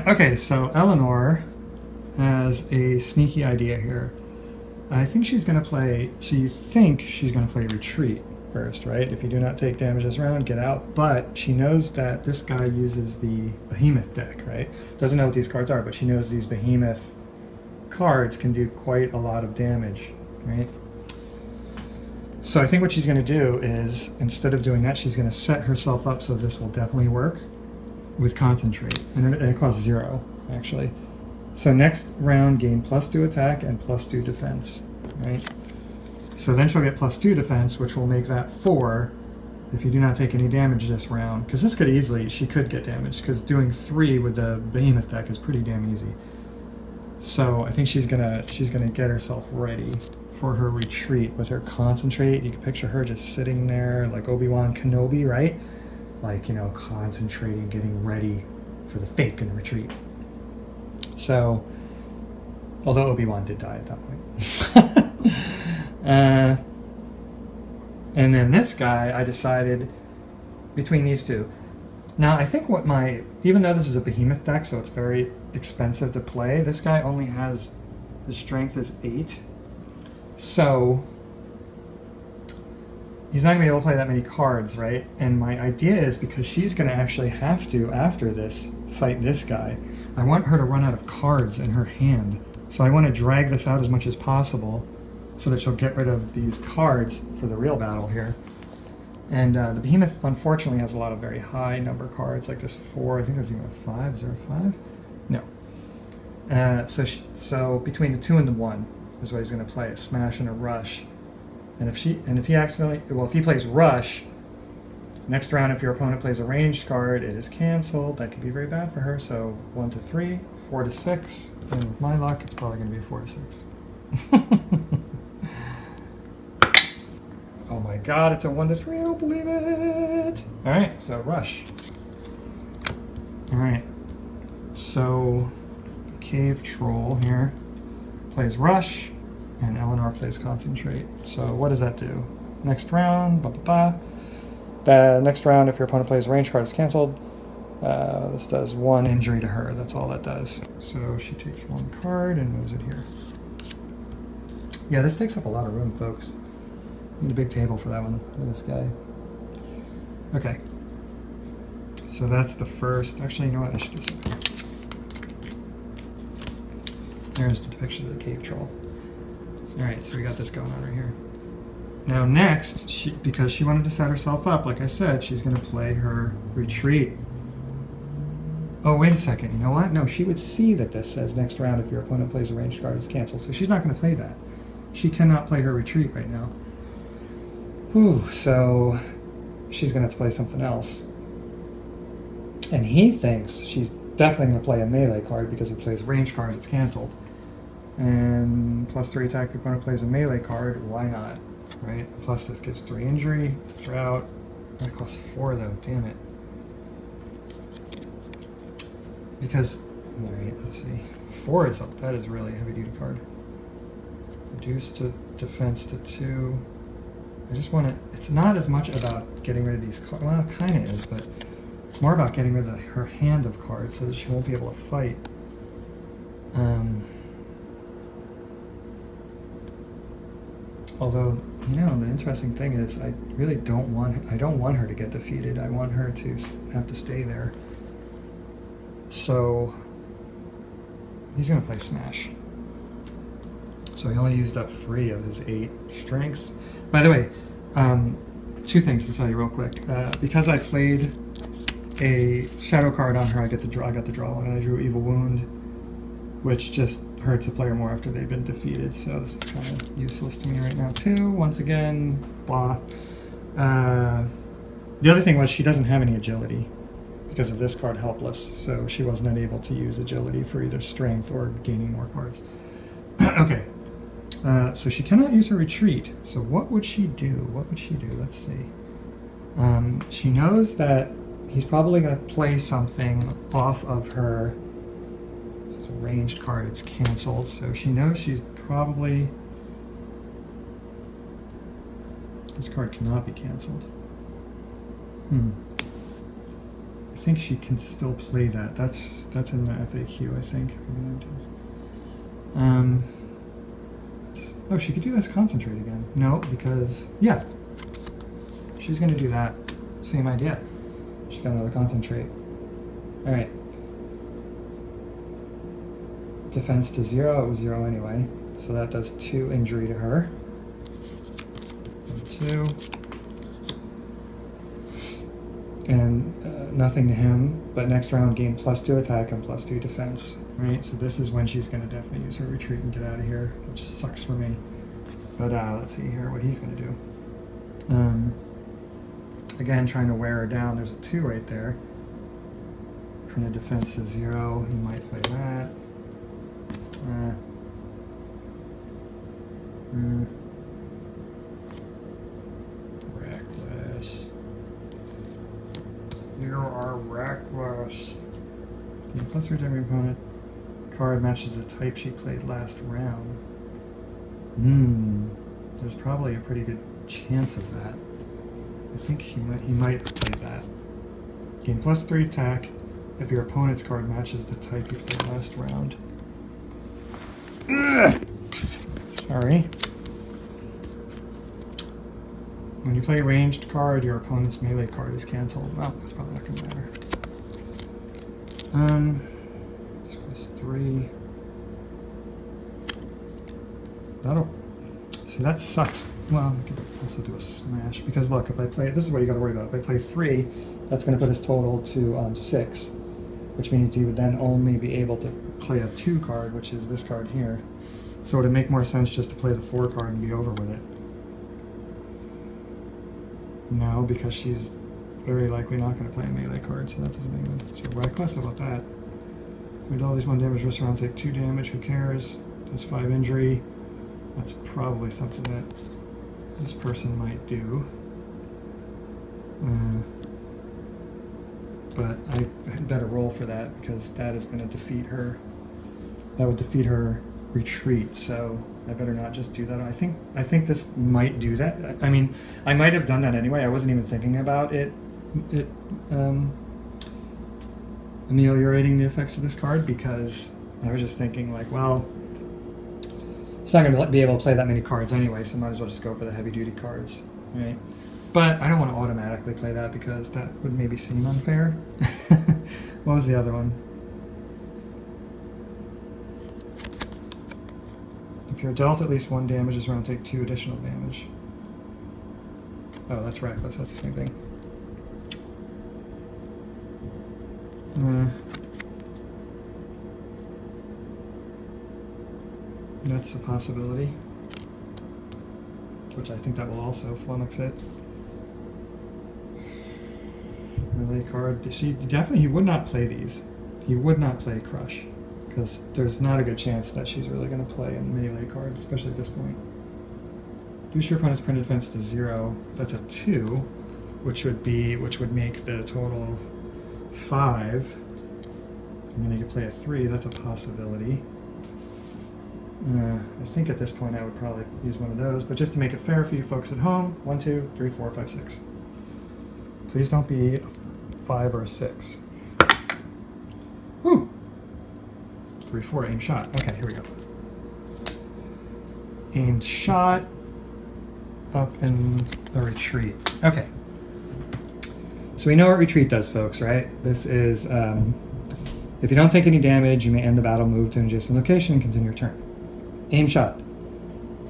Okay, so Eleanor has a sneaky idea here. I think she's going to play, so you think she's going to play retreat first, right? If you do not take damage this round, get out. But she knows that this guy uses the behemoth deck, right? Doesn't know what these cards are, but she knows these behemoth cards can do quite a lot of damage, right? So I think what she's going to do is, instead of doing that, she's going to set herself up so this will definitely work with concentrate. And it costs 0, actually. So next round, gain +2 attack and +2 defense, right? So then she'll get +2 defense, which will make that 4 if you do not take any damage this round. Because this could easily, she could get damaged, because doing 3 with the behemoth deck is pretty damn easy. So I think she's gonna get herself ready for her retreat with her concentrate. You can picture her just sitting there like Obi-Wan Kenobi, right? Like, you know, concentrating, getting ready for the fake and retreat. So, although Obi-Wan did die at that point. And then this guy, I decided between these two. Now, I think even though this is a behemoth deck, so it's very expensive to play, this guy only has, the strength is 8. So, he's not going to be able to play that many cards, right? And my idea is, because she's going to actually have to, after this, fight this guy, I want her to run out of cards in her hand. So I want to drag this out as much as possible so that she'll get rid of these cards for the real battle here. And the behemoth, unfortunately, has a lot of very high number cards, like this 4. I think there's even a 5. Is there a 5? No. So between the 2 and the 1 is what he's going to play, a smash and a rush. And if he plays rush, next round, if your opponent plays a ranged card, it is canceled. That could be very bad for her. So 1 to 3, 4 to 6, and with my luck, it's probably going to be 4 to 6. Oh my god, it's a 1 to 3, I don't believe it! Alright, so rush. Alright, so Cave Troll here plays rush, and Eleanor plays concentrate. So what does that do? Next round, next round, if your opponent plays a range card, it's canceled. This does 1 injury to her, that's all that does. So she takes 1 card and moves it here. Yeah, this takes up a lot of room, folks. Need a big table for that one, for this guy. Okay. So that's the first. Actually, you know what? I should do something. There's the depiction of the cave troll. Alright, so we got this going on right here. Now next, because she wanted to set herself up, like I said, she's going to play her retreat. Oh, wait a second. You know what? No, she would see that this says next round if your opponent plays a ranged card, it's canceled. So she's not going to play that. She cannot play her retreat right now. Whew, so she's going to have to play something else. And he thinks she's definitely going to play a melee card because if it plays a range card, it's canceled. And +3 attack if your opponent plays a melee card, why not? Right? Plus this gets 3 injury, drought. That costs 4 though, damn it. Because, alright, let's see. 4 is up, that is really a heavy duty card. Reduced to defense to 2. I just want to, it's not as much about getting rid of these cards, well, it kind of is, but it's more about getting rid of her hand of cards so that she won't be able to fight. Although, you know, the interesting thing is I really don't want her to get defeated. I want her to have to stay there. So he's going to play Smash. So he only used up 3 of his 8 strength. By the way, 2 things to tell you real quick. Because I played a shadow card on her, I got the draw one, and I drew Evil Wound, which just hurts a player more after they've been defeated. So this is kind of useless to me right now too. Once again, blah. The other thing was she doesn't have any agility because of this card, Helpless. So she wasn't able to use agility for either strength or gaining more cards. Okay. So she cannot use her retreat. So what would she do? What would she do? Let's see. She knows that he's probably going to play something off of her. It's a ranged card. It's canceled. So she knows she's probably... This card cannot be canceled. think she can still play that. That's in the FAQ, I think. Oh, she could do this concentrate again. No, because, yeah. She's going to do that. Same idea. She's got another concentrate. All right. Defense to 0. It was 0 anyway. So that does 2 injury to her. 1, 2. And nothing to him. But next round, gain +2 attack and +2 defense. Right? So this is when she's going to definitely use her retreat and get out of here, which sucks for me. But let's see here what he's going to do. Again, trying to wear her down. There's a 2 right there. Trying to defense to 0. He might play that. Reckless. You are reckless. Plus your every opponent card matches the type she played last round. There's probably a pretty good chance of that. I think he might play that. Gain +3 attack if your opponent's card matches the type you played last round. Ugh. Sorry. When you play a ranged card, your opponent's melee card is cancelled. Well, that's probably not going to matter. This goes 3. See, that sucks. Well, I could also do a smash, because look, if I play, this is what you got to worry about. If I play 3, that's going to put his total to 6, which means he would then only be able to play a 2 card, which is this card here. So would it make more sense just to play the 4 card and be over with it? No, because she's very likely not going to play a melee card, so that doesn't make sense. So reckless, how about that? We do all these 1 damage, rest around, take 2 damage, who cares? Does 5 injury. That's probably something that this person might do. But I better roll for that, because that is going to defeat her. That would defeat her retreat, so I better not just do that. I think this might do that. I mean, I might have done that anyway. I wasn't even thinking about it ameliorating the effects of this card, because I was just thinking like, well, it's not going to be able to play that many cards anyway, so might as well just go for the heavy-duty cards, right? But I don't want to automatically play that, because that would maybe seem unfair. What was the other one? If you're dealt at least 1 damage this round, take 2 additional damage. Oh, that's reckless. That's the same thing. That's a possibility, which I think that will also flummox it. Melee card. See, definitely he would not play these. He would not play Crush, because there's not a good chance that she's really going to play a melee card, especially at this point. Reduce your opponent's printed defense to 0. That's a 2, which would make the total 5. And then you could play a 3. That's a possibility. I think at this point I would probably use one of those, but just to make it fair for you folks at home, 1, 2, 3, 4, 5, 6. Please don't be a 5 or a 6. Woo! 3, 4, aim shot. Okay, here we go. Aimed shot up in the retreat. Okay. So we know what retreat does, folks, right? This is, if you don't take any damage, you may end the battle, move to an adjacent location, and continue your turn. Aim shot.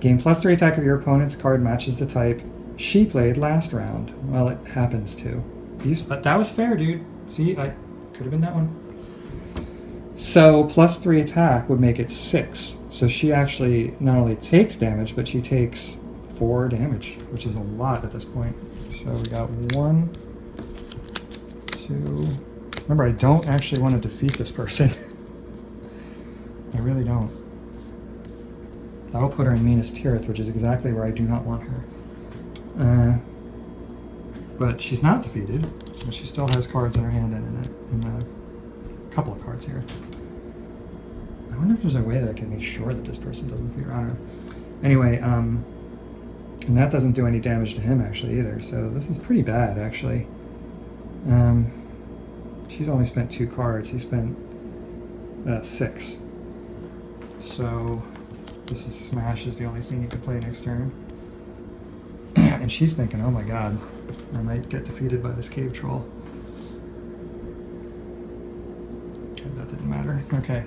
Gain +3 attack if your opponent's card matches the type she played last round. Well, it happens to. That was fair, dude. See, I could have been that one. So +3 attack would make it 6. So she actually not only takes damage, but she takes 4 damage, which is a lot at this point. So we got 1, 2. Remember, I don't actually want to defeat this person. I really don't. That'll put her in Minas Tirith, which is exactly where I do not want her. But she's not defeated, so she still has cards in her hand and a couple of cards here. I wonder if there's a way that I can make sure that this person doesn't figure out her. Anyway, and that doesn't do any damage to him actually either, so this is pretty bad actually. she's only spent 2 cards. He spent 6. So this is smash is the only thing you can play next turn. And she's thinking, oh my god, I might get defeated by this cave troll. And that didn't matter. Okay.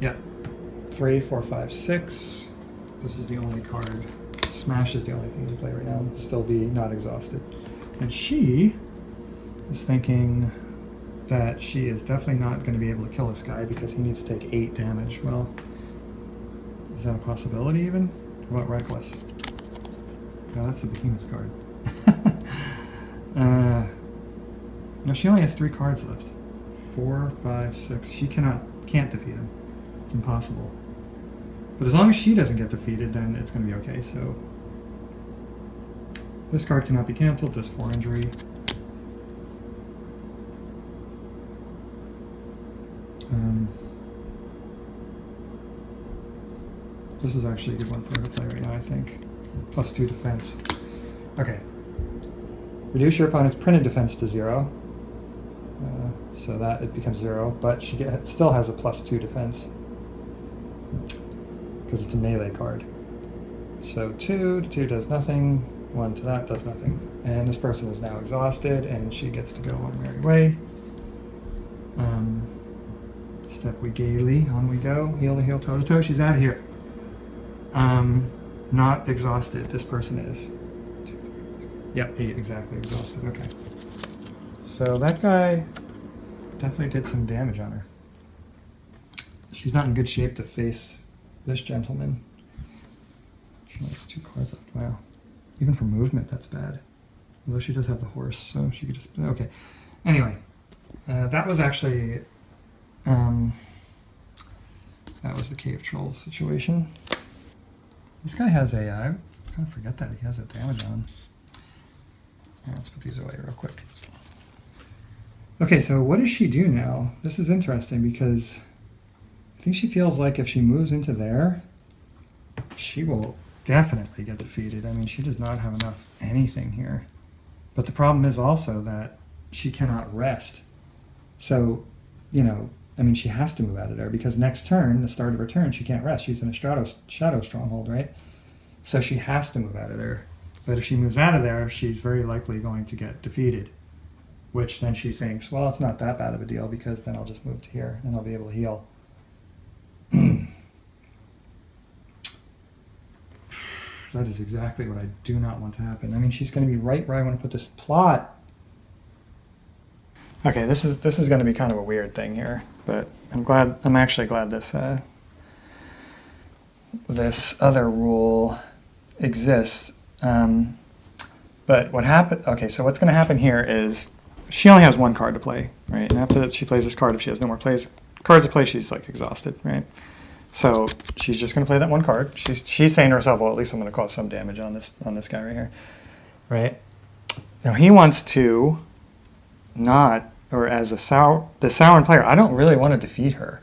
Yeah. 3, 4, 5, 6. This is the only card. Smash is the only thing to play right now. Still be not exhausted. And she is thinking that she is definitely not going to be able to kill this guy because he needs to take 8 damage. Well, is that a possibility even? What about Reckless? No, that's the Behemoth card. No, she only has 3 cards left. 4, 5, 6. She can't defeat him. It's impossible. But as long as she doesn't get defeated, then it's going to be okay. So this card cannot be canceled. Does 4 injury. This is actually a good one for her to play right now, I think. +2 defense. Okay. Reduce your opponent's printed defense to 0. So that it becomes 0, but she still has a +2 defense because it's a melee card. So 2 to 2 does nothing, 1 to that does nothing. And this person is now exhausted and she gets to go on her merry way. Step we gaily, on we go, heel to heel, toe to toe, she's out of here. Not exhausted, this person is. Yep, 8 exactly exhausted, okay. So that guy definitely did some damage on her. She's not in good shape to face this gentleman. She only has 2 cards left, wow. Even for movement, that's bad. Although she does have the horse, so she could just, okay. Anyway, that was actually, that was the cave troll situation. This guy has a, I kind of forget that he has a damage on him. Right, let's put these away real quick. Okay, so what does she do now? This is interesting because I think she feels like if she moves into there, she will definitely get defeated. I mean, she does not have enough anything here. But the problem is also that she cannot rest. So, you know, I mean, she has to move out of there because next turn, the start of her turn, she can't rest. She's in a shadow stronghold, right? So she has to move out of there. But if she moves out of there, she's very likely going to get defeated, which then she thinks, well, it's not that bad of a deal because then I'll just move to here and I'll be able to heal. That is exactly what I do not want to happen. I mean, she's going to be right where I want to put this plot. Okay, this is going to be kind of a weird thing here, but I'm actually glad this this other rule exists. But what happened? Okay, so what's going to happen here is she only has 1 card to play, right? And after she plays this card, if she has no more cards to play, she's like exhausted, right? So she's just going to play that 1 card. She's saying to herself, well, at least I'm going to cause some damage on this guy right here, right? Now he wants to not, or as the Sauron player, I don't really want to defeat her,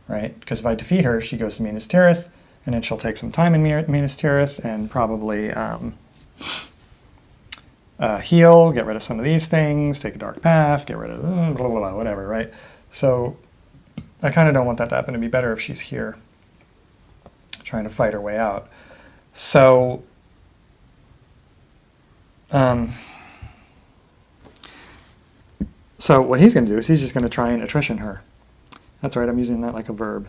right? Because if I defeat her, she goes to Minas Tirith, and then she'll take some time in Minas Tirith and probably heal, get rid of some of these things, take a dark path, get rid of blah, blah, blah, whatever, right? So I kind of don't want that to happen. It'd be better if she's here trying to fight her way out. So so what he's going to do is he's just going to try and attrition her. That's right, I'm using that like a verb.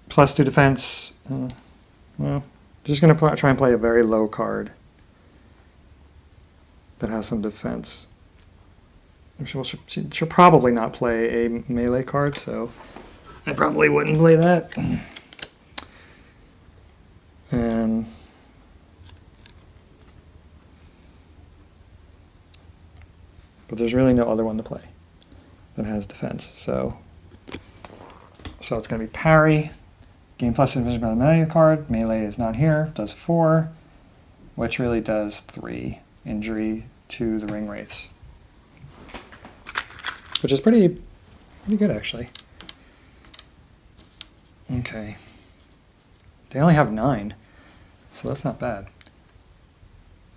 +2 defense. Well, just going to try and play a very low card that has some defense. She'll probably not play a melee card, so I probably wouldn't play that. But there's really no other one to play that has defense. So it's going to be parry. Gain plus division by the melee card. Melee is not here. Does 4, which really does 3 injury to the ring wraiths, which is pretty good actually. Okay, they only have 9, so that's not bad.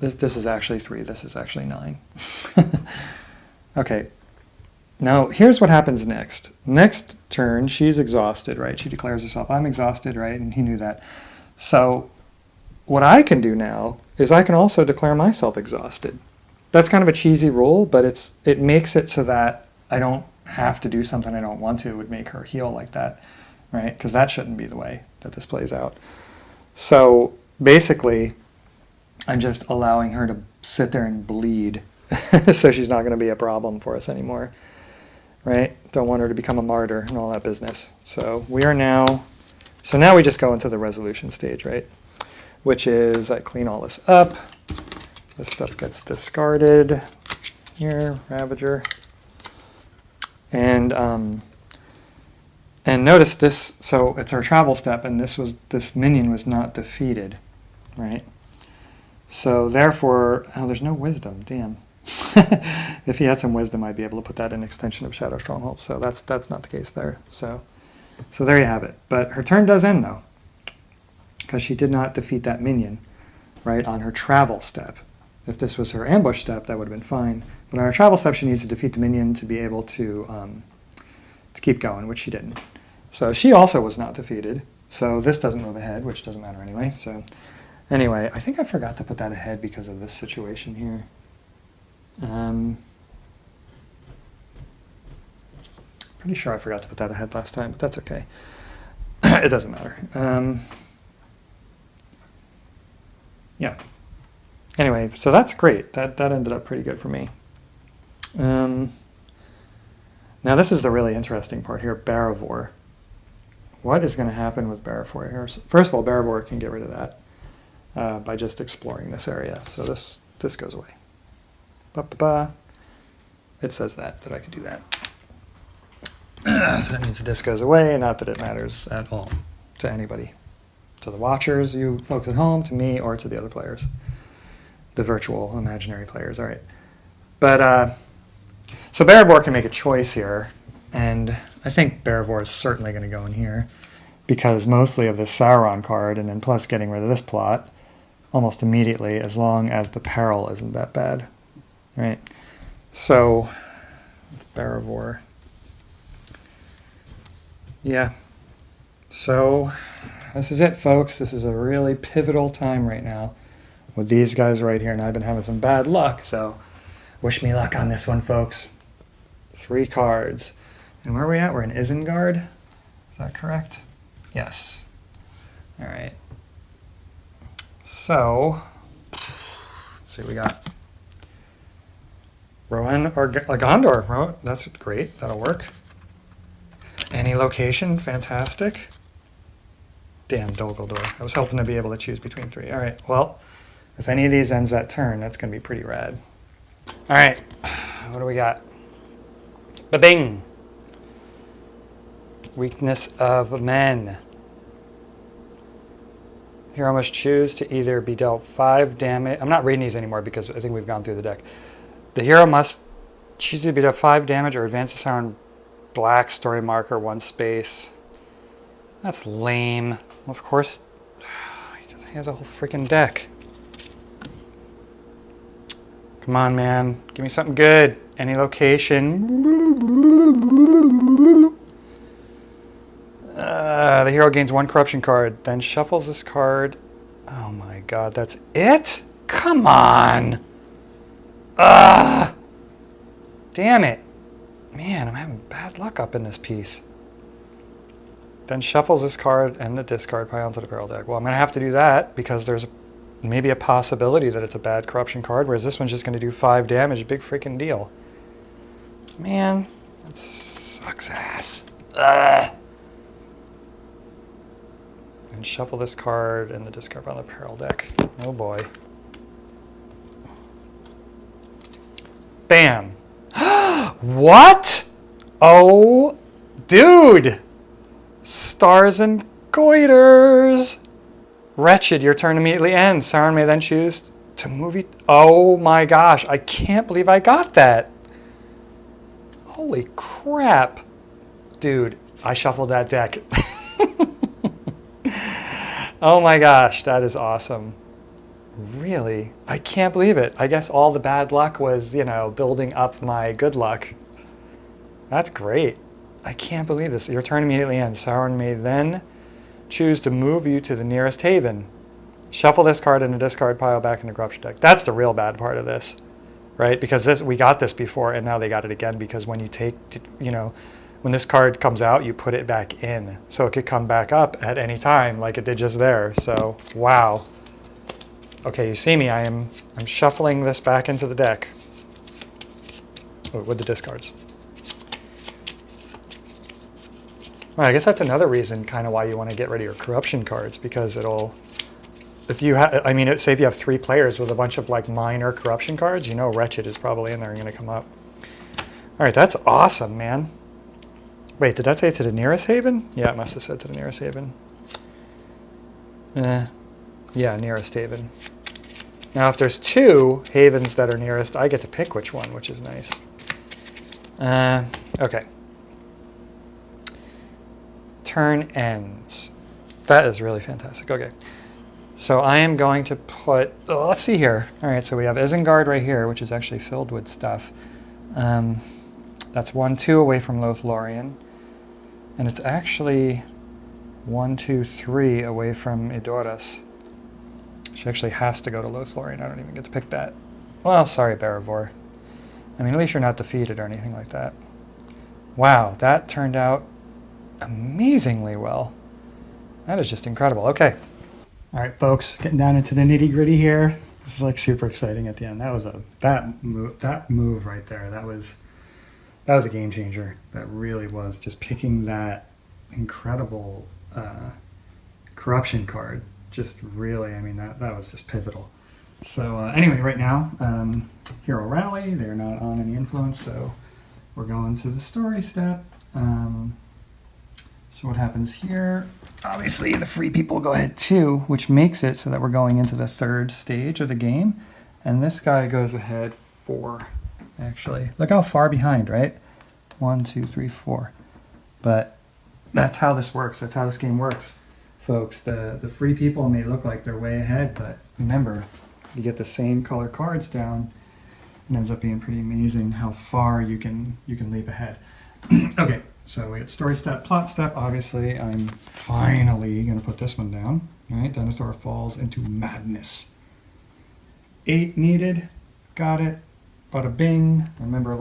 This is actually 3. This is actually 9. Okay. Now, here's what happens next. Next turn, she's exhausted, right? She declares herself, I'm exhausted, right? And he knew that. So what I can do now is I can also declare myself exhausted. That's kind of a cheesy rule, but it makes it so that I don't have to do something I don't want to. It would make her heal like that, right? Because that shouldn't be the way that this plays out. So basically, I'm just allowing her to sit there and bleed so she's not going to be a problem for us anymore, right? Don't want her to become a martyr and all that business. So now we just go into the resolution stage, right? Which is I clean all this up. This stuff gets discarded here, Ravager. And notice this, so it's our travel step, and this minion was not defeated, right? So therefore, oh, there's no wisdom, damn. If he had some wisdom, I'd be able to put that in extension of Shadow Stronghold. So that's not the case there. So there you have it. But her turn does end though, because she did not defeat that minion, right, on her travel step. If this was her ambush step, that would have been fine. But on her travel step, she needs to defeat the minion to be able to keep going, which she didn't. So she also was not defeated. So this doesn't move ahead, which doesn't matter anyway. So anyway, I think I forgot to put that ahead because of this situation here. Pretty sure I forgot to put that ahead last time, but that's okay. It doesn't matter. Yeah. Anyway, so that's great. That ended up pretty good for me. Now this is the really interesting part here, Barivore. What is going to happen with Barivore here? First of all, Barivore can get rid of that by just exploring this area. So this goes away. Ba-ba-ba. It says that I could do that. So that means this goes away, not that it matters at all to anybody. To the watchers, you folks at home, to me, or to the other players. The virtual, imaginary players, all right. But, so Barivore can make a choice here, and I think Barivore is certainly going to go in here, because mostly of this Sauron card, and then plus getting rid of this plot, almost immediately, as long as the peril isn't that bad. Right, so Barivore. Yeah, so this is it, folks. This is a really pivotal time right now with these guys right here, and I've been having some bad luck, so wish me luck on this one, folks. 3 cards. And where are we at? We're in Isengard. Is that correct? Yes. All right. So, let's see what we got. Rohan or Gondor. That's great. That'll work. Any location. Fantastic. Damn, Dol-Guldur. I was hoping to be able to choose between 3. All right. Well, if any of these ends that turn, that's going to be pretty rad. All right. What do we got? Ba-bing. Weakness of men. Hero must choose to either be dealt 5 damage. I'm not reading these anymore because I think we've gone through the deck. The hero must choose to be dealt 5 damage or advance the Sauron black story marker 1 space. That's lame. Well, of course, he has a whole freaking deck. Come on, man. Give me something good. Any location. The hero gains 1 corruption card, then shuffles this card. Oh my god, that's it? Come on! Ugh! Damn it. Man, I'm having bad luck up in this piece. Then shuffles this card and the discard pile onto the barrel deck. Well, I'm going to have to do that because there's maybe a possibility that it's a bad corruption card, whereas this one's just going to do 5 damage. Big freaking deal. Man, that sucks ass. Ugh! And shuffle this card and the discard on the peril deck. Oh boy. Bam. What? Oh, dude. Stars and goiters. Wretched, your turn immediately ends. Sauron may then choose to move it. Oh my gosh, I can't believe I got that. Holy crap. Dude, I shuffled that deck. Oh my gosh, that is awesome. Really? I can't believe it. I guess all the bad luck was, you know, building up my good luck. That's great. I can't believe this. Your turn immediately ends. Sauron may then choose to move you to the nearest haven. Shuffle this card in the discard pile back in the corruption deck. That's the real bad part of this, right? Because this, we got this before, and now they got it again, because when you take, you know, when this card comes out, you put it back in. So it could come back up at any time like it did just there. So, wow. Okay, you see me. I'm shuffling this back into the deck. Oh, with the discards. Well, I guess that's another reason kind of why you want to get rid of your corruption cards, because it'll, if you have, I mean, say if you have 3 players with a bunch of like minor corruption cards, you know Wretched is probably in there and going to come up. All right, that's awesome, man. Wait, did that say to the nearest haven? Yeah, it must have said to the nearest haven. Yeah, nearest haven. Now, if there's 2 havens that are nearest, I get to pick which one, which is nice. Okay. Turn ends. That is really fantastic. Okay. So I am going to put, oh, let's see here. All right, so we have Isengard right here, which is actually filled with stuff. That's 1, 2 away from Lothlorien. And it's actually 1, 2, 3 away from Edoras. She actually has to go to Lothlorien. I don't even get to pick that. Well, sorry, Barivor. I mean, at least you're not defeated or anything like that. Wow, that turned out amazingly well. That is just incredible. Okay. All right, folks, getting down into the nitty gritty here. This is like super exciting at the end. That was that move right there. That was a game changer. That really was, just picking that incredible corruption card. Just really, I mean, that was just pivotal. So anyway, right now, Hero Rally, they're not on any influence, so we're going to the story step. So what happens here? Obviously, the free people go ahead too, which makes it so that we're going into the 3rd stage of the game. And this guy goes ahead 4, actually. Look how far behind, right? 1, 2, 3, 4. But that's how this works. That's how this game works, folks. The free people may look like they're way ahead, but remember, you get the same color cards down, it ends up being pretty amazing how far you can leap ahead. Okay. So we got story step, plot step. Obviously, I'm finally going to put this one down. All right, Denethor falls into madness. 8 needed. Got it. Bada bing. Remember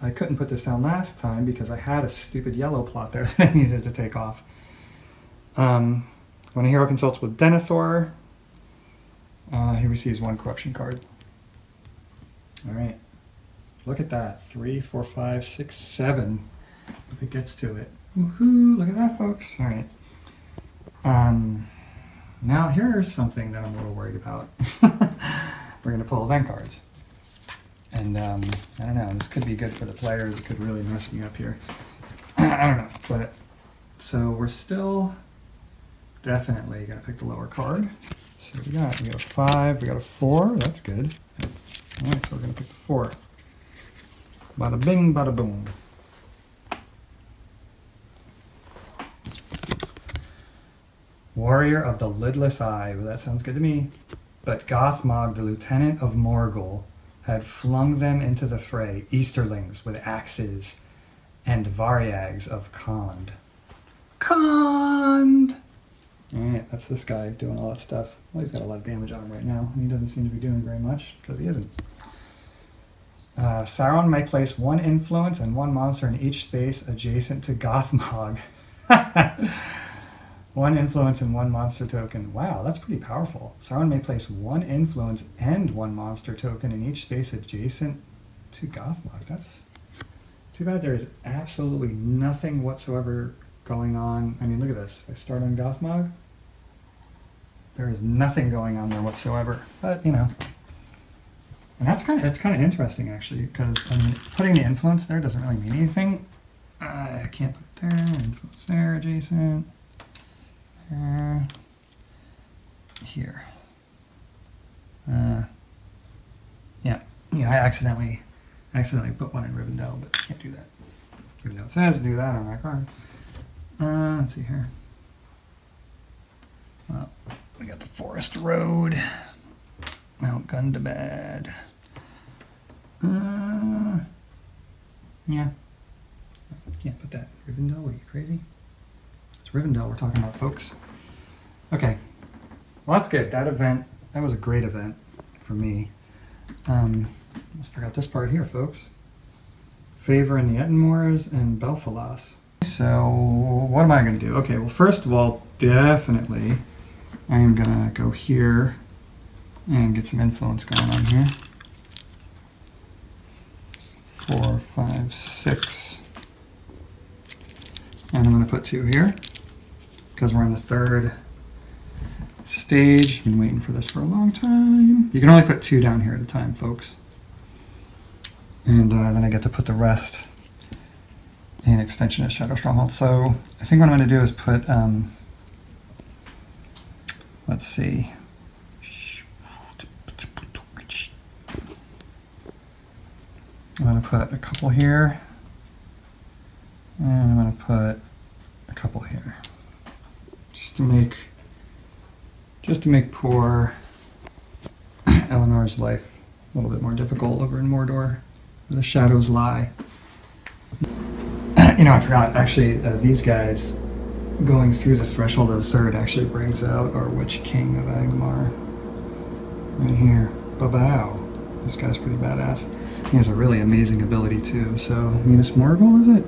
I couldn't put this down last time because I had a stupid yellow plot there that I needed to take off. When a hero consults with Denethor, he receives 1 corruption card. All right. Look at that. 3, 4, 5, 6, 7. If it gets to it. Woohoo! Look at that, folks. All right. Now here's something that I'm a little worried about. We're going to pull event cards. And I don't know, this could be good for the players. It could really mess me up here. I don't know. But so we're still definitely going to pick the lower card. So we got a 5, we got a 4. That's good. All right, so we're going to pick the 4. Bada bing, bada boom. Warrior of the Lidless Eye. Well, that sounds good to me. But Gothmog, the lieutenant of Morgul, had flung them into the fray, Easterlings with axes, and Varyags of Khand. Khand! Alright, that's this guy doing all that stuff. Well, he's got a lot of damage on him right now, and he doesn't seem to be doing very much, because he isn't. Sauron may place 1 influence and 1 monster in each space adjacent to Gothmog. 1 influence and 1 monster token. Wow, that's pretty powerful. Sauron may place 1 influence and 1 monster token in each space adjacent to Gothmog. That's too bad there is absolutely nothing whatsoever going on. I mean, look at this. If I start on Gothmog, there is nothing going on there whatsoever. But, you know. And it's kind of interesting, actually, because, I mean, putting the influence there doesn't really mean anything. I can't put it there. Influence there, adjacent. Here. Yeah, I accidentally put 1 in Rivendell, but can't do that. Even though it says do that on my card. Let's see here. Well, we got the Forest Road. Mount Gundabad. Yeah. Can't put that. Rivendell, are you crazy? It's Rivendell we're talking about, folks. Okay. Well, that's good. That was a great event for me. Almost forgot this part here, folks. Favor in the Ettenmoors and Belfalas. So, what am I going to do? Okay, well, first of all, definitely, I am going to go here and get some influence going on here. 4, 5, 6. And I'm going to put 2 here because we're on the 3rd stage. Been waiting for this for a long time. You can only put 2 down here at a time, folks. And then I get to put the rest in Extension of Shadow Stronghold. So I think what I'm going to do is put, let's see. I'm going to put a couple here. And I'm going to put a couple here. Just to make poor Eleanor's life a little bit more difficult over in Mordor, where the shadows lie. You know, I forgot, actually, these guys going through the threshold of the 3rd actually brings out our Witch King of Angmar. Right here. Babao. This guy's pretty badass. He has a really amazing ability, too. So, Minas Morgul, is it?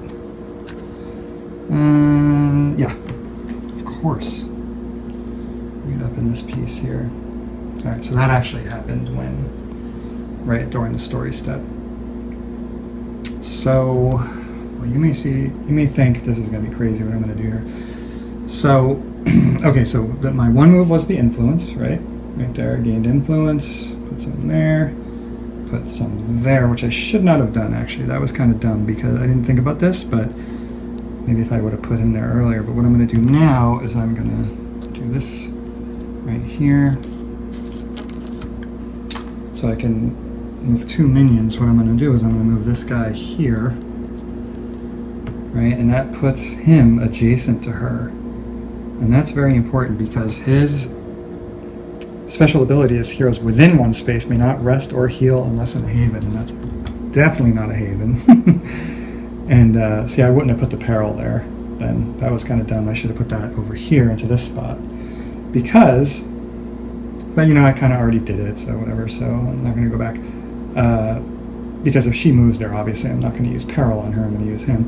Yeah. Of course. Read up in this piece here. Alright, so that actually happened right during the story step. So, well, you may think this is going to be crazy what I'm going to do here. So, okay, so my one move was the influence, right? Right there, gained influence, put some there, put some there, which I should not have done, actually. That was kind of dumb because I didn't think about this, but maybe if I would have put in there earlier. But what I'm going to do now is I'm going to do this right here. So I can move 2 minions. What I'm going to do is I'm going to move this guy here, right? And that puts him adjacent to her. And that's very important because his special ability is heroes within one space may not rest or heal unless in a haven, and that's definitely not a haven. And see, I wouldn't have put the peril there then. That was kind of dumb. I should have put that over here into this spot. Because, but you know, I kind of already did it, so whatever, so I'm not going to go back. Because if she moves there, obviously I'm not going to use peril on her, I'm going to use him.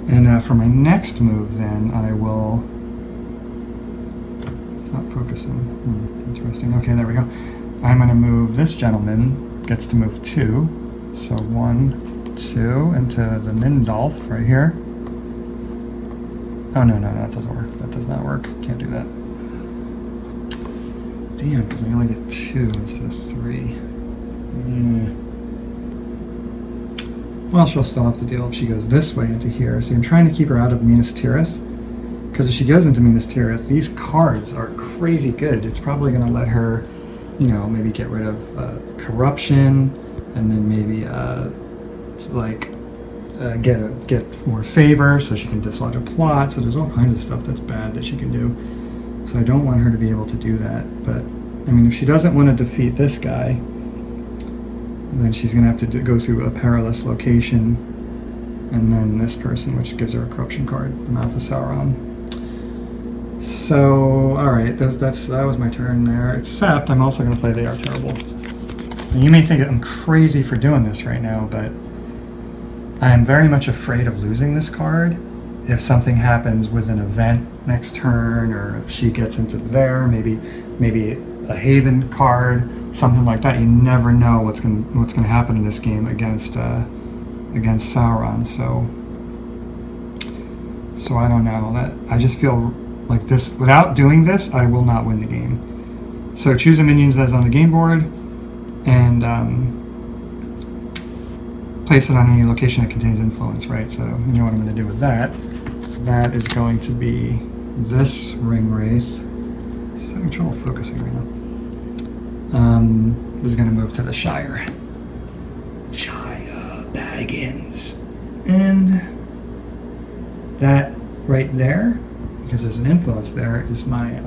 And for my next move then, I will... It's not focusing. Interesting. Okay, there we go. I'm going to move this gentleman, gets to move 2. So 1, 2, into the Nindolf right here. Oh, no, that doesn't work. That does not work. Can't do that. Damn, because I only get 2 instead of 3. Well, she'll still have to deal if she goes this way into here. See, I'm trying to keep her out of Minas Tirith. Because if she goes into Minas Tirith, these cards are crazy good. It's probably going to let her, you know, maybe get rid of corruption, and then maybe get more favor so she can dislodge a plot. So there's all kinds of stuff that's bad that she can do. So I don't want her to be able to do that. But I mean, if she doesn't want to defeat this guy, then she's going to have to go through a perilous location, and then this person, which gives her a corruption card, the Mouth of Sauron. So, all right, that was my turn there. Except I'm also going to play They Are Terrible. And you may think I'm crazy for doing this right now, but I am very much afraid of losing this card if something happens with an event next turn, or if she gets into there, maybe a Haven card, something like that. You never know what's gonna happen in this game against Sauron. So I don't know. That I just feel like this. Without doing this, I will not win the game. So choose a minion that's on the game board, and place it on any location that contains influence. Right. So you know what I'm going to do with that. That is going to be this ring wraith. Just having trouble focusing right now. Is going to move to the Shire. Shire Baggins. And that right there, because there's an influence there, is my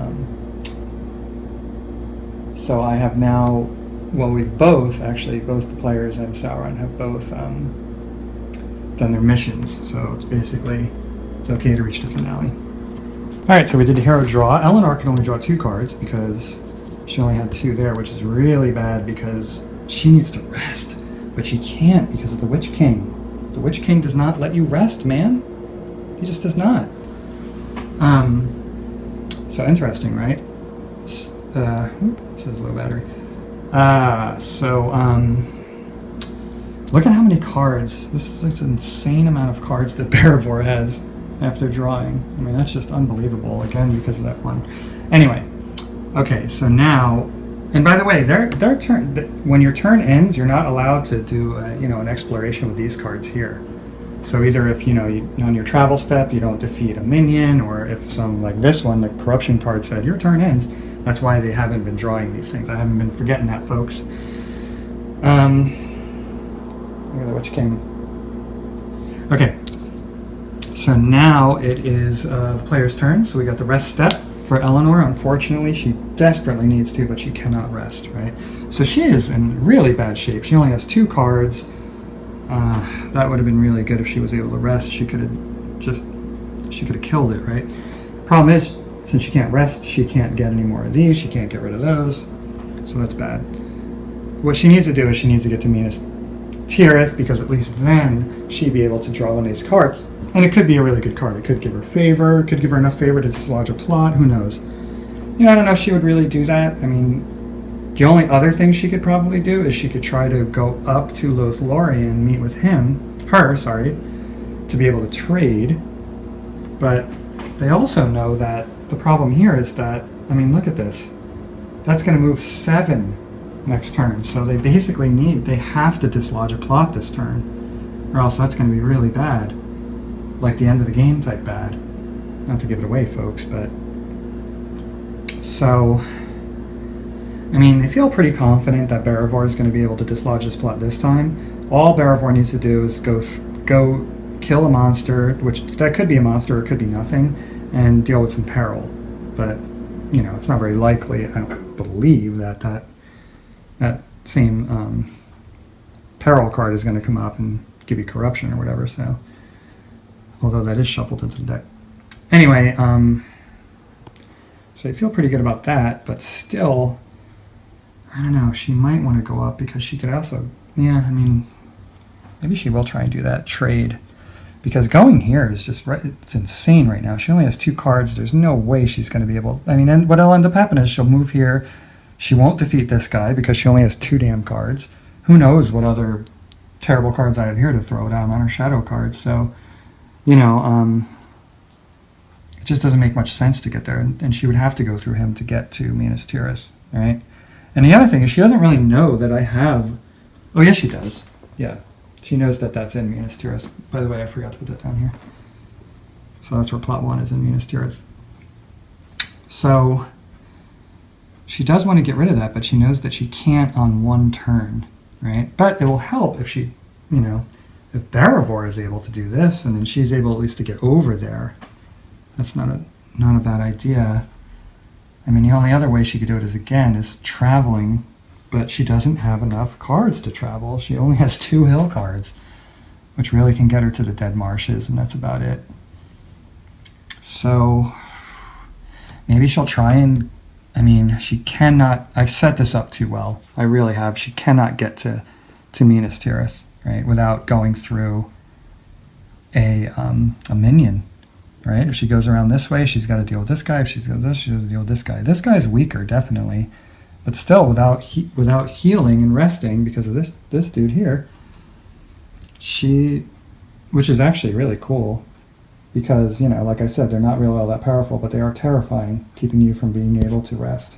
So I have now, well, we've both, actually, both the players and Sauron have both done their missions. So it's basically, it's okay to reach the finale. All right, so we did a hero draw. Eleanor can only draw 2 cards because she only had 2 there, which is really bad because she needs to rest. But she can't because of the Witch King. The Witch King does not let you rest, man. He just does not. So interesting, right? Says low battery. Look at how many cards. This is like an insane amount of cards that Barivor has after drawing. I mean, that's just unbelievable, again, because of that one. Anyway, okay, so now, and by the way, their turn, when your turn ends, you're not allowed to do, an exploration with these cards here. So either if, on your travel step, you don't defeat a minion, or if some, like this one, the corruption card said, your turn ends, that's why they haven't been drawing these things. I haven't been forgetting that, folks. Look at the Witch King. Okay. So now it is the player's turn. So we got the rest step for Eleanor. Unfortunately, she desperately needs to, but she cannot rest, right? So she is in really bad shape. She only has 2 cards. That would have been really good if she was able to rest. She could have killed it, right? Problem is, since she can't rest, she can't get any more of these. She can't get rid of those. So that's bad. What she needs to do is she needs to get to Minas Tirith, because at least then she'd be able to draw one of these cards. And it could be a really good card. It could give her favor. It could give her enough favor to dislodge a plot. Who knows? I don't know if she would really do that. I mean, the only other thing she could probably do is she could try to go up to Lothlorien, meet with her, to be able to trade. But they also know that the problem here is that, I mean, look at this. That's going to move 7 next turn. So they basically they have to dislodge a plot this turn, or else that's going to be really bad. Like the end of the game type bad. Not to give it away, folks, but... So, I mean, they feel pretty confident that Barivor is going to be able to dislodge this plot this time. All Barivor needs to do is go kill a monster, which that could be a monster or it could be nothing, and deal with some peril. But, it's not very likely. I don't believe that same peril card is going to come up and give you corruption or whatever, so... Although that is shuffled into the deck. Anyway, so I feel pretty good about that, but still, I don't know, she might want to go up because she could also, maybe she will try and do that trade. Because going here is just, it's insane right now. She only has 2 cards. There's no way she's going to be able, and what'll end up happening is she'll move here. She won't defeat this guy because she only has 2 damn cards. Who knows what other terrible cards I have here to throw down on her shadow cards, so... it just doesn't make much sense to get there, and she would have to go through him to get to Minas Tirith, right? And the other thing is she doesn't really know that I have... Oh, yes, she does. Yeah, she knows that that's in Minas Tirith. By the way, I forgot to put that down here. So that's where plot 1 is, in Minas Tirith. So she does want to get rid of that, but she knows that she can't on 1 turn, right? But it will help if she, if Barivor is able to do this, and then she's able at least to get over there. That's not a bad idea. I mean, the only other way she could do it is traveling, but she doesn't have enough cards to travel. She only has 2 hill cards, which really can get her to the Dead Marshes, and that's about it. So maybe she'll try and, she cannot, I've set this up too well. I really have. She cannot get to Minas Tirith, right, without going through a minion. Right? If she goes around this way, she's got to deal with this guy. If she's got this, she's got to deal with this guy. This guy's weaker, definitely. But still, without healing and resting, because of this dude here, which is actually really cool, because, like I said, they're not really all that powerful, but they are terrifying, keeping you from being able to rest.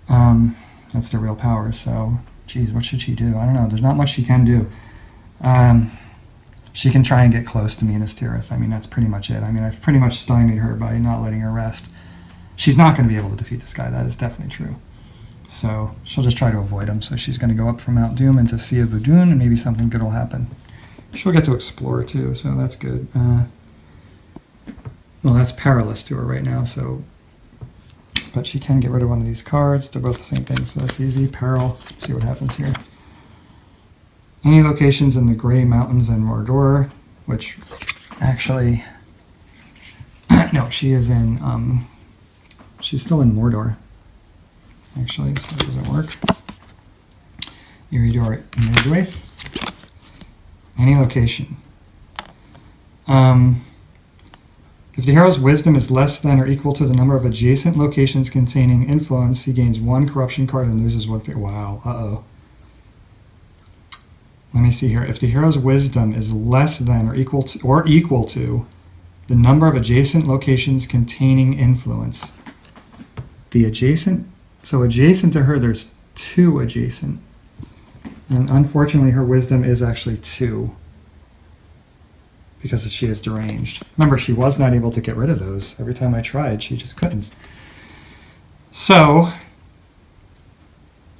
That's their real power, so, geez, what should she do? I don't know. There's not much she can do. She can try and get close to Minas Tirith. That's pretty much it. I've pretty much stymied her by not letting her rest. She's not going to be able to defeat this guy. That is definitely true. So she'll just try to avoid him. So she's going to go up from Mount Doom into Sea of Udun, and maybe something good will happen. She'll get to explore too, so that's good. Well, that's perilous to her right now, so but she can get rid of one of these cards. They're both the same thing, so that's easy. Peril. Let's see what happens here. Any locations in the Grey Mountains and Mordor, which actually, no, she is in, she's still in Mordor, actually, so that doesn't work. Eridor Midwaith. Any location. If the hero's wisdom is less than or equal to the number of adjacent locations containing influence, he gains 1 corruption card and loses 1 fear. Wow, uh-oh. Let me see here. If the hero's wisdom is less than or equal to the number of adjacent locations containing influence. The adjacent, so adjacent to her, there's 2 adjacent. And unfortunately, her wisdom is actually 2. Because she is deranged. Remember, she was not able to get rid of those. Every time I tried, she just couldn't. So,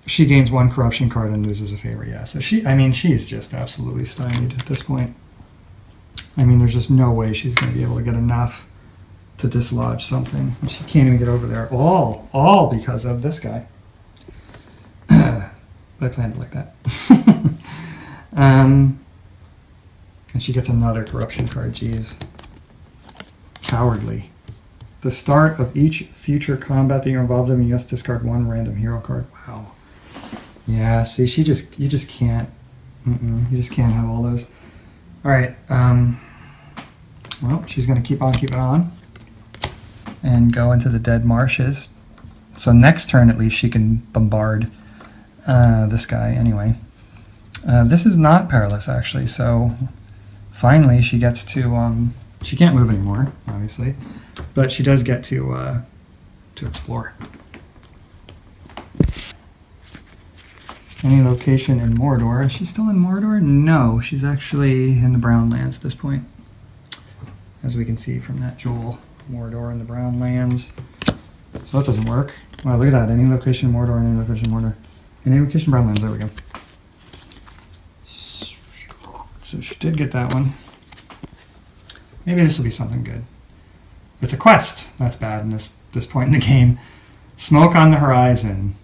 she gains 1 corruption card and loses a favor, yeah. So she's just absolutely stymied at this point. I mean, there's just no way she's going to be able to get enough to dislodge something. And she can't even get over there. All because of this guy. But I planned it like that. And she gets another corruption card, geez. Cowardly. The start of each future combat that you're involved in, you must discard 1 random hero card. Wow. Yeah, see, you just can't. You just can't have all those. All right. Well, she's going to keep on keeping on and go into the Dead Marshes. So next turn, at least, she can bombard this guy anyway. This is not perilous, actually, so finally she gets to, she can't move anymore, obviously, but she does get to explore. Any location in Mordor. Is she still in Mordor? No, she's actually in the Brownlands at this point. As we can see from that jewel, Mordor in the Brownlands. So that doesn't work. Wow, look at that. Any location in Mordor, any location in Mordor. Any location in Brownlands, there we go. So she did get that one. Maybe this will be something good. It's a quest. That's bad in this point in the game. Smoke on the horizon.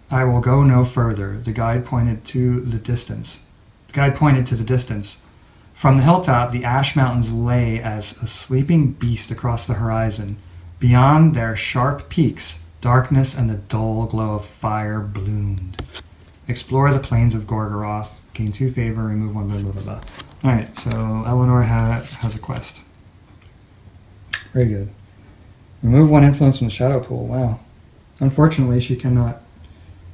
I will go no further. The guide pointed to the distance. From the hilltop, the Ash Mountains lay as a sleeping beast across the horizon. Beyond their sharp peaks, darkness and the dull glow of fire bloomed. Explore the plains of Gorgoroth. Gain 2 favor, remove 1 blah, blah, blah, blah. Alright, so Eleanor has a quest. Very good. Remove 1 influence from the shadow pool. Wow. Unfortunately, she cannot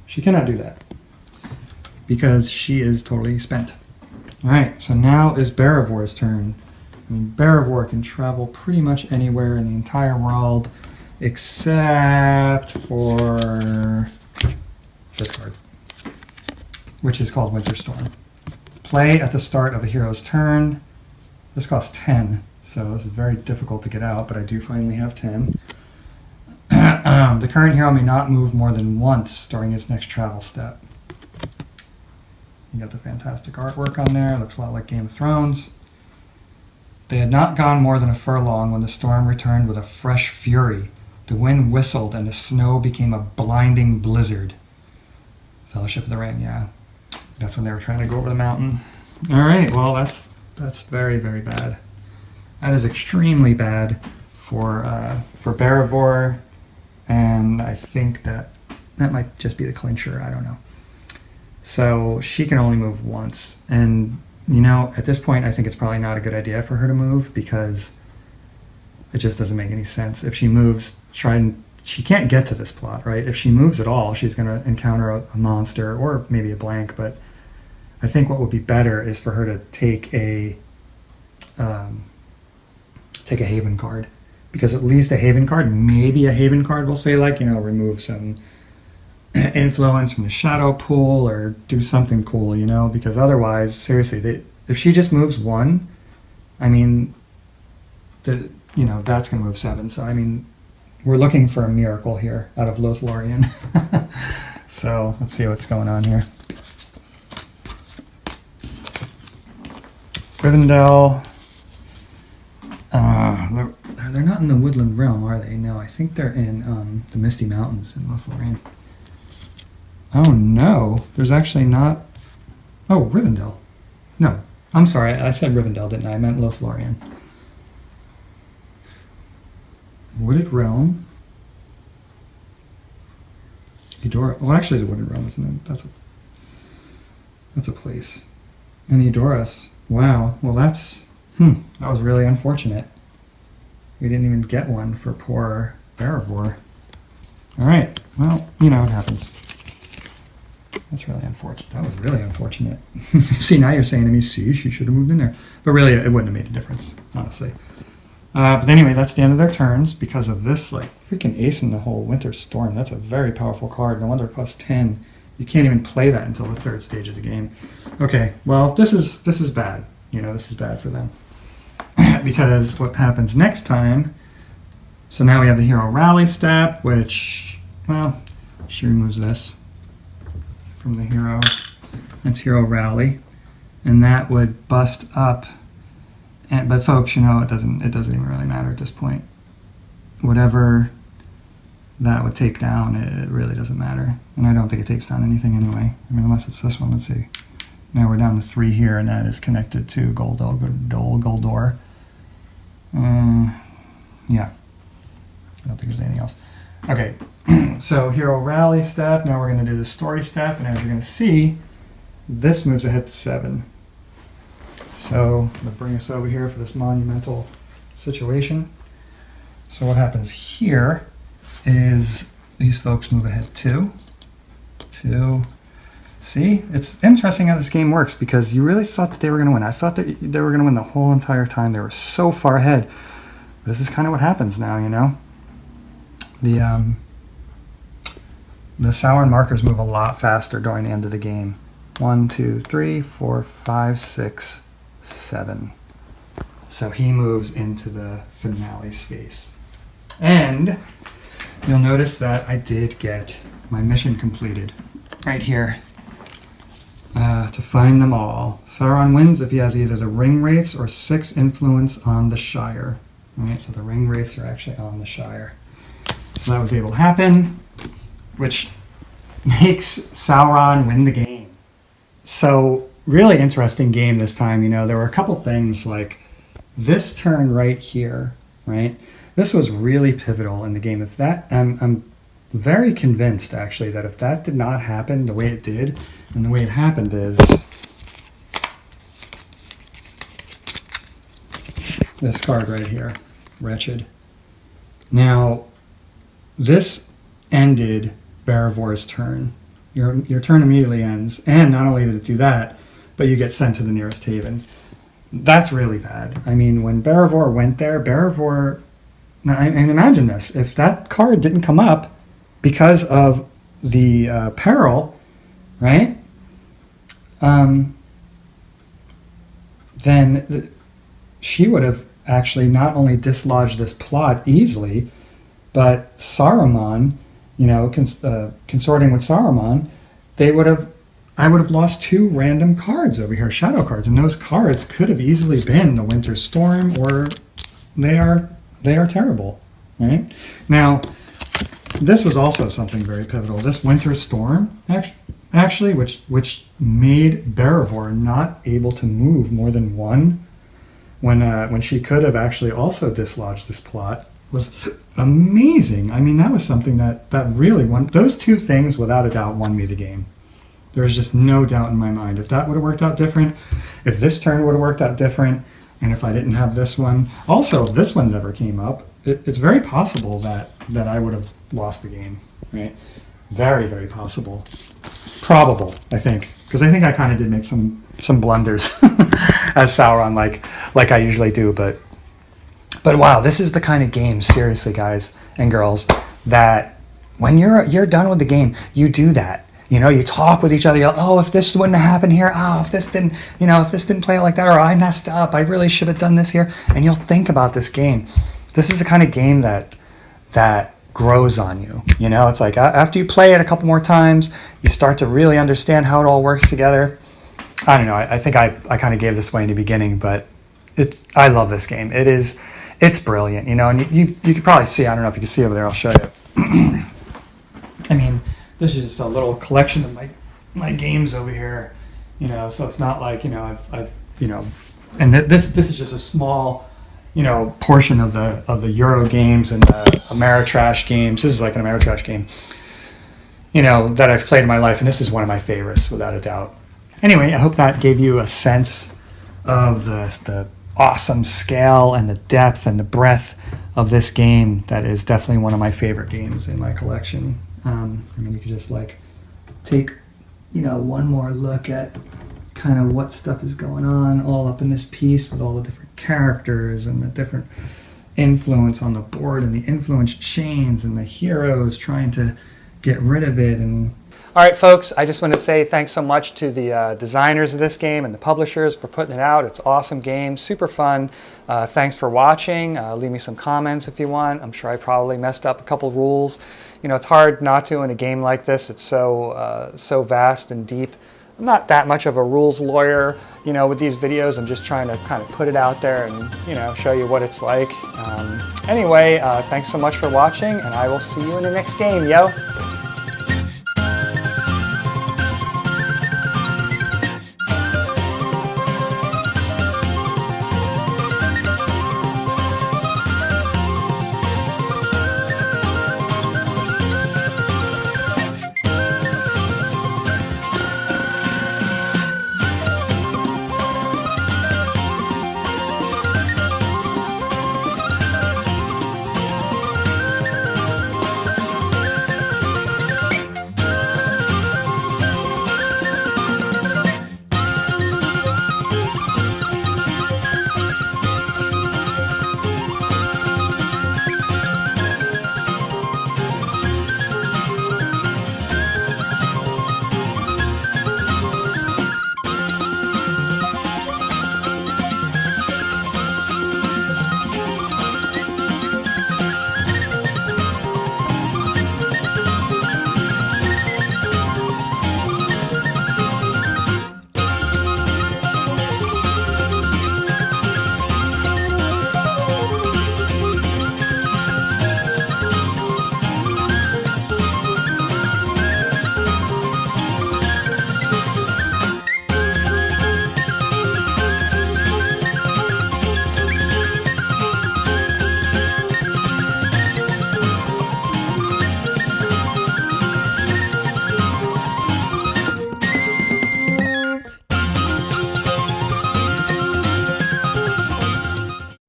do that. Because she is totally spent. Alright, so now is Baravor's turn. I mean, Baravor can travel pretty much anywhere in the entire world except for this card, which is called Winter Storm. Play at the start of a hero's turn. This costs 10, so this is very difficult to get out, but I do finally have 10. The current hero may not move more than once during his next travel step. You got the fantastic artwork on there. Looks a lot like Game of Thrones. They had not gone more than a furlong when the storm returned with a fresh fury. The wind whistled and the snow became a blinding blizzard. Fellowship of the Ring, yeah. That's when they were trying to go over the mountain. All right, well, that's very, very bad. That is extremely bad for Baravor, and I think that might just be the clincher. I don't know. So she can only move once, and you know, at this point, I think it's probably not a good idea for her to move because it just doesn't make any sense. If she moves, she can't get to this plot, right? If she moves at all, she's going to encounter a monster or maybe a blank, but I think what would be better is for her to take a Haven card, because at least a Haven card, maybe a Haven card will say, like, you know, remove some influence from the shadow pool or do something cool, you know, because otherwise, seriously, if she just moves 1, I mean, that's going to move 7. So, I mean, we're looking for a miracle here out of Lothlorien. So, let's see what's going on here. Rivendell. they're not in the Woodland Realm, are they? No, I think they're in the Misty Mountains in Lothlorien. Oh no, there's actually not. Oh, Rivendell. No, I'm sorry, I said Rivendell, didn't I? I meant Lothlorien. Wooded Realm. Eudora. Well, actually, the Wooded Realm isn't it? That's a place. And Edoras. Wow. Well, that was really unfortunate. We didn't even get one for poor Barivor. All right. Well, you know what happens. That's really unfortunate. That was really unfortunate. See, now you're saying to me, see, she should have moved in there. But really, it wouldn't have made a difference, honestly. But anyway, that's the end of their turns because of this, like, freaking ace in the whole Winter Storm. That's a very powerful card. No wonder it costs 10. You can't even play that until the third stage of the game. Okay, well, this is bad. You know, this is bad for them. Because what happens next time, so now we have the Hero Rally step, which, well, she removes this from the hero. That's Hero Rally. And that would bust up. But folks, you know, it doesn't even really matter at this point. Whatever that would take down, it really doesn't matter. And I don't think it takes down anything anyway. I mean, unless it's this one. Let's see. Now we're down to 3 here, and that is connected to Goldor. Yeah. I don't think there's anything else. Okay, so Hero Rally step. Now we're going to do the story step, and as you're going to see, this moves ahead to 7. So I'm going to bring us over here for this monumental situation. So what happens here is these folks move ahead 2. See, it's interesting how this game works because you really thought that they were going to win. I thought that they were going to win the whole entire time. They were so far ahead. But this is kind of what happens now, you know. The Sauron markers move a lot faster during the end of the game. 1, 2, 3, 4, 5, 6, 7. So he moves into the finale space. And you'll notice that I did get my mission completed right here. To find them all. Sauron wins if he has either the ring wraiths or 6 influence on the Shire. Alright, so the ring wraiths are actually on the Shire. So that was able to happen, which makes Sauron win the game. So really interesting game this time. You know, there were a couple things like this turn right here, right? This was really pivotal in the game. If that, I'm very convinced actually that if that did not happen the way it did, and the way it happened is this card right here, Wretched. Now, this ended Barivor's turn. Your turn immediately ends, and not only did it do that, but you get sent to the nearest haven. That's really bad. I mean, when Barivor went there, Barivor... Now, and imagine this. If that card didn't come up because of the peril, right? Then she would have actually not only dislodged this plot easily, but Saruman, you know, consorting with Saruman, I would have lost 2 random cards over here, shadow cards, and those cards could have easily been the Winter Storm, or they are terrible, right? Now, this was also something very pivotal. This Winter Storm, actually, which made Barivor not able to move more than 1 when she could have actually also dislodged this plot, was amazing. I mean, that was something that really won. Those 2 things, without a doubt, won me the game. There's just no doubt in my mind. If that would have worked out different, if this turn would have worked out different, and if I didn't have this one, also if this one never came up, it's very possible that I would have lost the game, right? Very, very possible. Probable, I think, because I think I kind of did make some blunders as Sauron, like I usually do, but wow, this is the kind of game, seriously, guys and girls, that when you're done with the game, you do that. You know, you talk with each other. Oh, if this wouldn't have happened here. Oh, if this didn't play like that, or I messed up. I really should have done this here. And you'll think about this game. This is the kind of game that grows on you. You know, it's like after you play it a couple more times, you start to really understand how it all works together. I don't know. I think I kind of gave this away in the beginning, but I love this game. It it's brilliant, you know, and you could probably see, I don't know if you can see over there, I'll show you. I mean, this is just a little collection of my games over here, you know, so it's not like, you know, I've you know, and this is just a small, you know, portion of the Euro games and the Ameritrash games. This is like an Ameritrash game, you know, that I've played in my life, and this is one of my favorites, without a doubt. Anyway, I hope that gave you a sense of the awesome scale and the depth and the breadth of this game. That is definitely one of my favorite games in my collection. I mean, you could just like take, you know, one more look at kind of what stuff is going on all up in this piece with all the different characters and the different influence on the board and the influence chains and the heroes trying to get rid of it. And all right, folks, I just want to say thanks so much to the designers of this game and the publishers for putting it out. It's an awesome game, super fun. Thanks for watching. Leave me some comments if you want. I'm sure I probably messed up a couple rules. You know, it's hard not to in a game like this. It's so vast and deep. I'm not that much of a rules lawyer, you know, with these videos. I'm just trying to kind of put it out there and, you know, show you what it's like. Anyway, thanks so much for watching, and I will see you in the next game, yo.